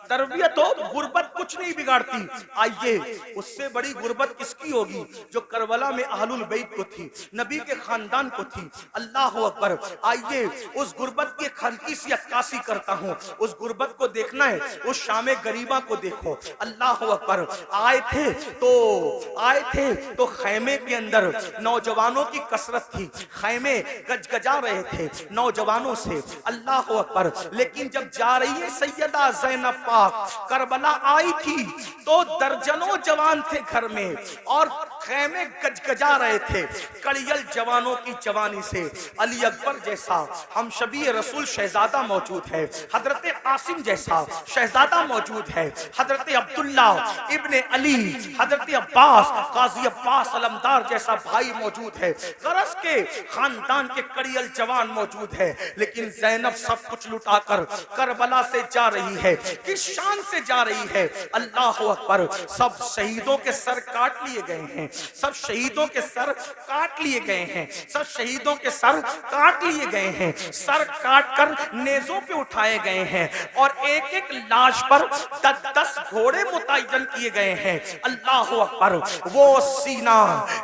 तरबियत हो, गुर्बत कुछ नहीं बिगाड़ती। आइए, उससे बड़ी गुर्बत किसकी होगी जो करबला में अहलुल बैत को थी, नबी के खानदान को थी। अल्लाह अकबर। आइए, उस गुर्बत की हल्की सी अक्कासी करता हूँ। उस गुर्बत को देखना है, उस शामे गरीबा को देखो। अल्लाह अकबर। आए थे तो खैमे के अंदर नौजवानों की कसरत थी, खैमे गजगजा रहे थे नौजवानों से। अल्लाह अकबर। लेकिन जब जा रही है सैयदा ज़ैनब पाक करबला आई थी तो दर्जनों जवान थे घर में और खैमे गजगजा रहे थे कड़ियल जवानों की जवानी से। अली अकबर जैसा हम शबी रसूल शहजादा मौजूद है, हजरत कासिम जैसा शहजादा मौजूद है, हजरत अब्दुल्ला इब्ने अली, हजरत अब्बास काजी अब्बास अलमदार जैसा भाई मौजूद है, गरज के खानदान के कड़ियल जवान मौजूद है। लेकिन ज़ैनब सब कुछ लुटाकर करबला से जा रही है। किस शान से जा रही है? अल्लाह अकबर। सब शहीदों के सर काट लिए गए हैं, सब शहीदों के सर काट लिए गए हैं, सब शहीदों के सर काट लिए गए हैं, सर काट कर नेज़ों पे उठाए गए हैं और एक एक लाश पर 10-10 घोड़े मुतय्यन किए गए हैं। अल्लाह अकबर। वो सीना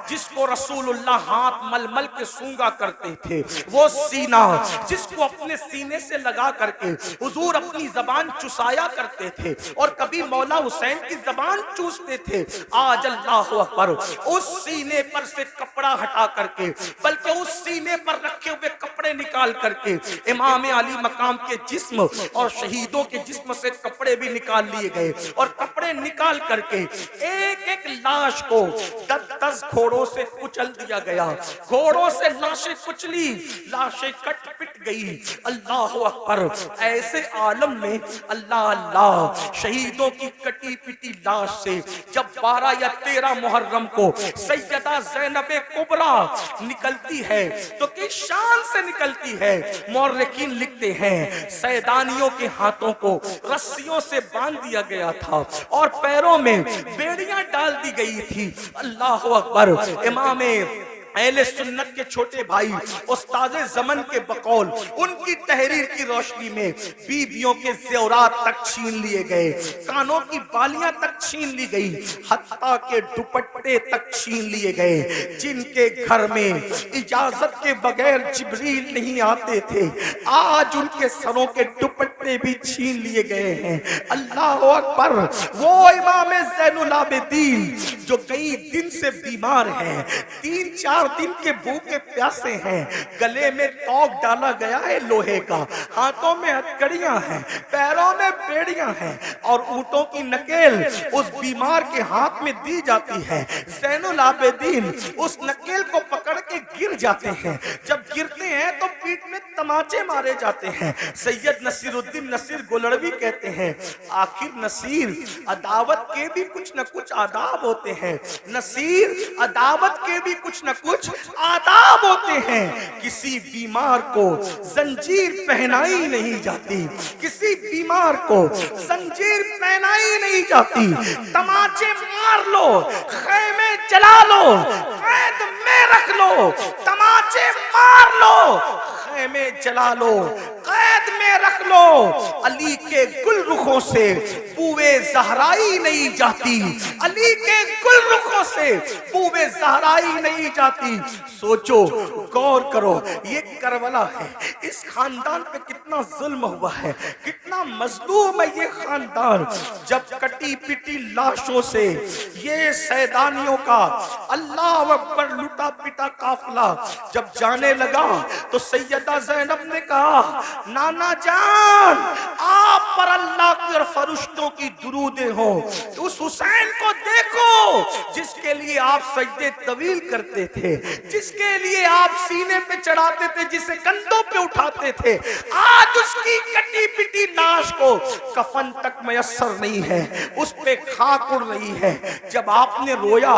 जिसको रसूलुल्लाह हाथ मल मल के सूंघा करते थे, वो सीना जिसको अपने सीने से लगा करके हुजूर अपनी जबान चुसाया करते थे और कभी मौला हुसैन की जबान चूसते थे। आज अल्लाह अकबर उस सीने पर से कपड़ा हटा करके, बल्कि उस सीने पर रखे हुए कपड़े निकाल करके इमाम अली मकाम के जिस्म और शहीदों के जिस्म से कपड़े भी निकाल लिए गए और कपड़े निकाल करके एक एक लाश को 10-10 घोड़ों से कुचल दिया गया। घोड़ों से लाशें कुचली, लाशें कट पिट गई। अल्लाह अकबर। ऐसे आलम में अल्लाह अल्लाह शहीदों की कटी पिटी लाश से जब 12 या 13 मुहर्रम को सैयदा ज़ैनब कुबरा निकलती है तो किस शान से निकलती है। मौर्रिखीन लिखते हैं सैदानियों के हाथों को रस्सियों से बांध दिया गया था और पैरों में बेड़ियां डाल दी गई थी। अल्लाह अकबर। इमाम अहले सुन्नत के छोटे भाई उस्ताद ज़मन के बकौल उनकी तहरीर की रोशनी में बीबियों के ज़ेवरात तक छीन लिए गए, कानों की बालियां तक छीन ली गई, हत्ता के दुपट्टे तक छीन लिए गए। जिनके घर में इजाजत के बगैर जिब्रील नहीं आते थे, आज उनके सरों के दुपट्टे भी छीन लिए गए हैं। अल्लाह अकबर। वो इमाम ज़ैनुल आबिदीन जो कई दिन से बीमार हैं, 3-4 दिन के भूखे प्यासे हैं, गले में तोक डाला गया है लोहे का, हाथों में हथकड़ियां हैं, पैरों में बेड़ियां हैं और ऊंटों की नकेल उस बीमार के हाथ में दी जाती है। ज़ैनुल आबिदीन उस नकेल को पकड़ के गिर जाते हैं, जब गिरते हैं तो पीठ में तमाचे मारे जाते हैं। सैयद नसीरुद्दीन नसीर गोलड़वी कहते हैं आखिर नसीर अदावत के भी कुछ न कुछ आदाब होते हैं, नसीर अदावत के भी कुछ न कुछ आदाब होते हैं। किसी बीमार को जंजीर पहनाई नहीं जाती, किसी बीमार को जंजीर पहनाई नहीं जाती। तमाचे मार लो, खैमे जला लो, कैद में रख लो, तमाचे मार लो, खैमे जला लो, कैद में रख लो। अली के गुल रुखों से बूए ज़हराई नहीं जाती, अली के गुल रुखों से बूए ज़हराई नहीं जाती। सोचो, गौर करो, ये करबला है, इस खानदान पे कितना जुल्म हुआ है, कितना मजलूम है ये खानदान। जब कटी पिटी लाशों से ये सैदानियों का अल्लाह अकबर लुटा पिटा काफिला जब जाने लगा तो सैयदा ज़ैनब ने कहा नाना जान आप पर अल्लाह की और फरिश्तों की दुरूदें हो। उस हुसैन को देखो जिसके लिए आप सजदे तवील करते थे, जिसके लिए आप सीने पे चढ़ाते थे, जिसे कंधों पे उठाते थे, आज उसकी कटी पिटी लाश को कफन तक मयस्सर नहीं है, उस पे खाक उड़ रही है। जब आपने रोया,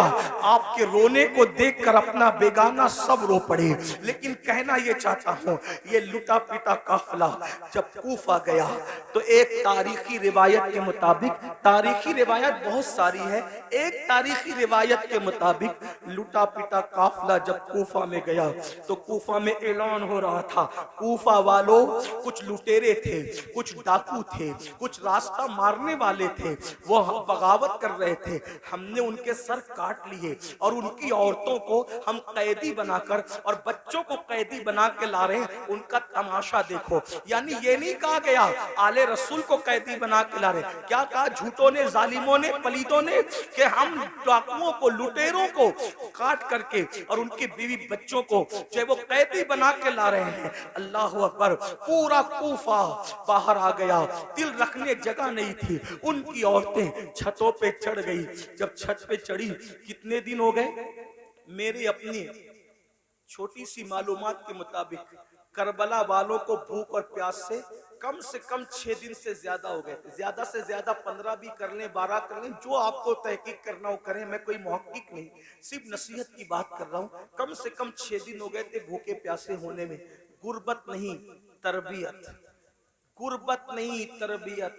आपके रोने को देखकर अपना बेगाना सब रो पड़े। लेकिन कहना ये चाहता हूँ, ये लुटा पिटा काफिला जब कूफा गया तो एक तारीखी रिवायत के मुताबिक तारीखी रिवायत बहुत सारी है। एक तारीखी रिवायत के मुताबिक लुटा पिटा काफिला जब कूफा में गया तो कूफा में ऐलान हो रहा था, कूफा वालों कुछ लुटेरे थे, कुछ डाकू थे, कुछ रास्ता मारने वाले थे, वो बगावत कर रहे थे, हमने उनके सर काट लिए और उनकी औरतों को हम कैदी बनाकर और बच्चों को कैदी बना के ला रहे हैं, उनका तमाशा देखो। यानी ये नहीं कहा गया आले रसूल को कैदी बना के ला रहे, क्या कहा झूठों ने, जालिमों ने, पलीदों ने कि हम डाकुओं को, लुटेरों को काट करके और उनकी बीवी बच्चों को जो वो कैदी बना के ला रहे हैं। अल्लाह अकबर। पूरा कूफा बाहर आ गया, दिल रखने जगह नहीं थी। उनकी औरतें छतों पे चढ़ गई। जब छत पे चढ़ी, कितने दिन हो गए, मेरी अपनी छोटी सी मालूमात के मुताबिक करबला वालों को भूख और प्यास से कम 6 दिन से ज्यादा हो गए थे। ज्यादा से ज्यादा 15 भी कर लें, 12 कर लें, जो आपको तहकीक करना हो करें, मैं कोई मुहक्किक नहीं, सिर्फ नसीहत की बात कर रहा हूँ। कम से कम 6 दिन हो गए थे भूखे प्यासे होने में। गुर्बत नहीं तरबियत, गुर्बत नहीं तरबियत,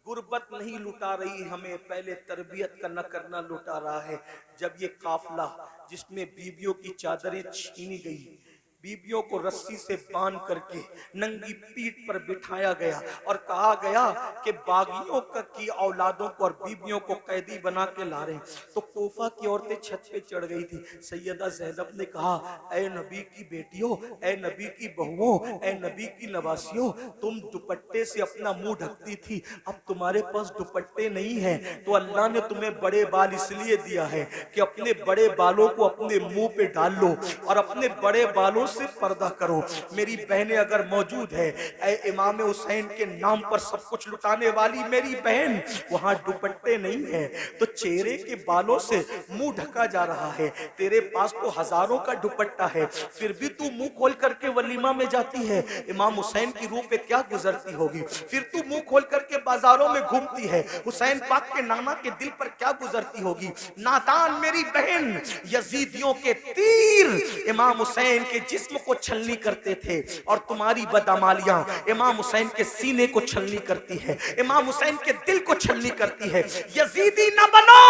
गुर्बत नहीं लुटा रही हमें, पहले तरबियत का न करना लुटा रहा है। जब ये काफिला जिसमें बीबियों की चादरें छीनी गई, बीबियों को रस्सी से बांध करके नंगी पीठ पर बिठाया गया और कहा गया कि बागियों की औलादों को और बीबियों को कैदी बना के ला रहे हैं, तो कोफा की औरतें छत पे चढ़ गई थी। सैयदा ज़ैनब ने कहा, ऐ नबी की बेटियों, ऐ नबी की बहुओं, ऐ नबी की नवासियों, तुम दुपट्टे से अपना मुंह ढकती थी, अब तुम्हारे पास दुपट्टे नहीं है तो अल्लाह ने तुम्हें बड़े बाल इसलिए दिया है कि अपने बड़े बालों को अपने मुंह पे डाल लो और अपने बड़े बालों से पर्दा करो। मेरी बहनें अगर मौजूद है, ऐ इमाम हुसैन के नाम पर सब कुछ लुटाने वाली मेरी बहन, वहां दुपट्टे नहीं है तो चेहरे के बालों से मुंह ढका जा रहा है। तेरे पास तो हजारों का दुपट्टा है, फिर भी तू मुंह खोल करके वलीमा में जाती है, इमाम हुसैन की रूह पे क्या गुजरती होगी। फिर तू मुंह खोल करके बाजारों में घूमती है, हुसैन पाक के नाना के दिल पर क्या गुजरती होगी। नादान मेरी बहन, यजीदियों के तीर इमाम हुसैन के जिस्म को छलनी करते थे और तुम्हारी बदअमालियां इमाम हुसैन के सीने को छलनी करती है, इमाम हुसैन के दिल को छलनी करती है। यजीदी न बनो,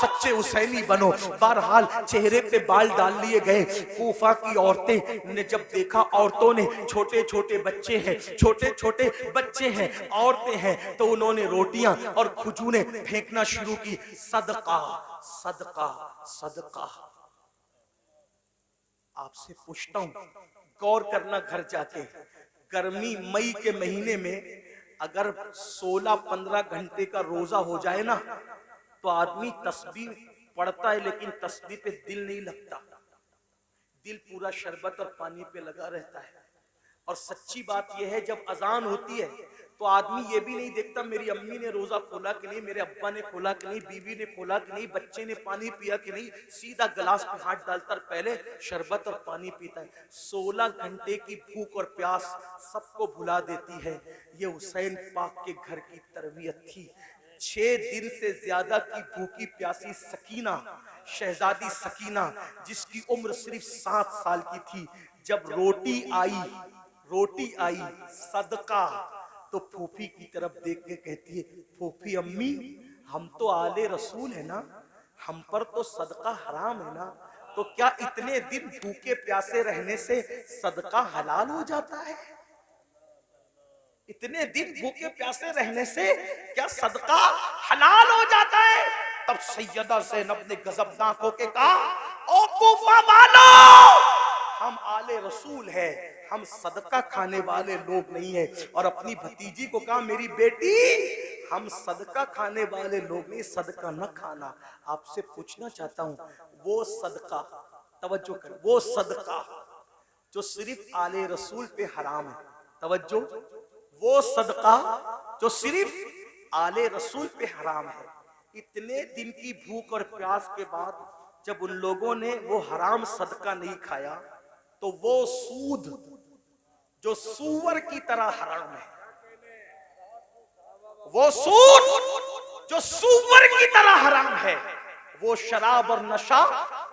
सच्चे हुसैनी बनो। बहरहाल चेहरे पे बाल डाल लिए गए। कूफा की औरतें ने जब देखा, औरतों ने, छोटे छोटे बच्चे हैं, छोटे छोटे बच्चे हैं, औरतें हैं, तो उन्होंने रोटियां और खजूरें फेंकना शुरू की। सदका सदका सदका। आपसे पूछता हूं, गौर करना घर जाके, गर्मी मई के महीने में अगर 16-15 घंटे का रोजा हो जाए ना, तो आदमी तस्बीह पढ़ता है लेकिन तस्बीह पे दिल नहीं लगता, दिल पूरा शरबत और पानी पे लगा रहता है। और सच्ची बात यह है, जब अजान होती है तो आदमी ये भी नहीं देखता मेरी अम्मी ने रोजा खोला कि नहीं, मेरे अब्बा ने खोला कि नहीं, बीवी ने खोला कि नहीं, बच्चे ने पानी पिया कि नहीं, सीधा गिलास पे हाथ डालकर पहले शरबत और पानी पीता है। 16 घंटे की भूख और प्यास सबको भुला देती है। ये हुसैन पाक के घर की तरबियत थी। 6 दिन से ज्यादा की भूखी प्यासी सकीना, शहजादी सकीना, जिसकी उम्र सिर्फ 7 साल की थी, जब रोटी आई सदका, तो फूफी की तरफ देख के कहती है, फूफी अम्मी, हम तो आले रसूल है ना, हम पर तो सदका हराम है ना, तो क्या इतने दिन भूखे प्यासे रहने से सदका हलाल हो जाता है? इतने दिन भूखे प्यासे रहने से क्या सदका हलाल हो जाता है? तब सैयदा ज़ैनब ने गजबनाक होके कहा, ओ कूफा वालों, हम आले रसूल है, हम सदका खाने वाले लोग नहीं है। और अपनी भतीजी को कहा, मेरी बेटी, हम सदका खाने वाले लोग नहीं, सदका न खाना। आपसे पूछना चाहता हूं, वो सदका, तवज्जो कर, वो सदका जो सिर्फ आले रसूल पे हराम है, तवज्जो, वो सदका जो सिर्फ आले रसूल पे हराम है, इतने दिन की भूख और प्यास के बाद जब उन लोगों ने वो हराम सदका नहीं खाया, तो वो सूद जो सूअर की तरह हराम है, वो सूद जो सूअर की तरह हराम है, वो शराब और नशा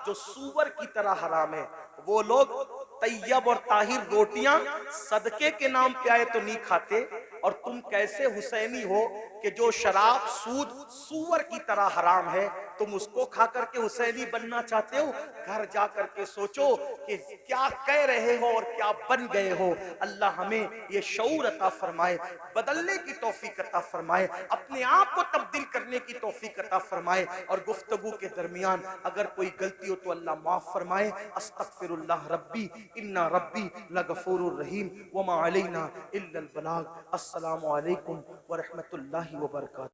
जो सूअर की तरह हराम है, वो लोग तैयब और ताहिर रोटियां सदके के नाम पे आए तो नहीं खाते, और तुम कैसे हुसैनी हो कि जो शराब सूद सूअर की तरह हराम है, तुम उसको खा करके हुसैनी बनना चाहते हो? घर जा करके सोचो कि क्या कह रहे हो और क्या बन गए हो। अल्लाह हमें ये शऊर अता फरमाए, बदलने की तौफीक अता फरमाए, अपने आप को तब्दील करने की तौफीक अता फरमाए। और गुफ्तगू के दरमियान अगर कोई गलती हो तो अल्लाह माफ फरमाए। अस्तगफिरुल्लाह रब्बी इन्ना रब्बी लगफूरुर रहीम वमा अलैना इल्लल बलाग। अस्सलामु अलैकुम व रहमतुल्लाहि व बरकातहू।